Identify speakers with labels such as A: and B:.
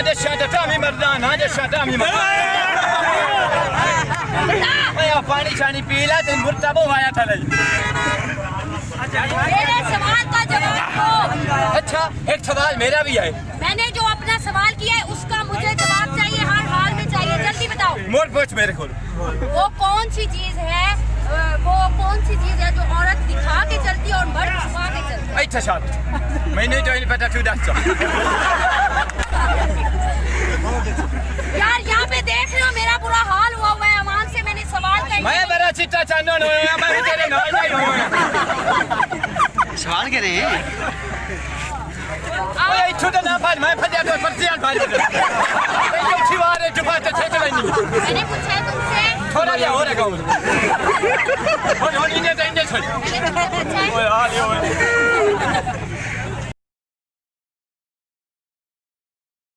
A: जे शाटा मी मर्दान हां जे शाटा मी मैं पानी शानी पी ला तो मुर्ता वो आया था नहीं
B: मेरे सवाल का जवाब दो।
A: अच्छा एक सवाल मेरा भी है।
B: मैंने जो अपना सवाल किया है उसका मुझे जवाब चाहिए, हर हाल में चाहिए। जल्दी बताओ।
A: मोर पूछ मेरे को
B: वो कौन सी चीज है जो औरत दिखा के चलती और मर्द छुपा के चलती?
A: अच्छा शाट मैंने जो नहीं पता तू दस
B: यार यहाँ पे देख रहे हो मेरा बुरा हाल हुआ है। अमान से मैंने सवाल किया।
A: मैं मेरा चिट्टा चांदन होया मैं तेरे नाल नहीं होया
C: सवाल कर रहे हैं।
A: ओए छोटा ना फाड़ मैं फटिया तो परसियान फाड़ दे ये छिवारे चुपा तो छेच नहीं
B: मैंने पूछा है तुमसे
A: थोड़ा या हो रहेगा और इन्हें तो इन्हें छोड़
B: मैंने तुमसे पूछा है
A: ओए आ लियो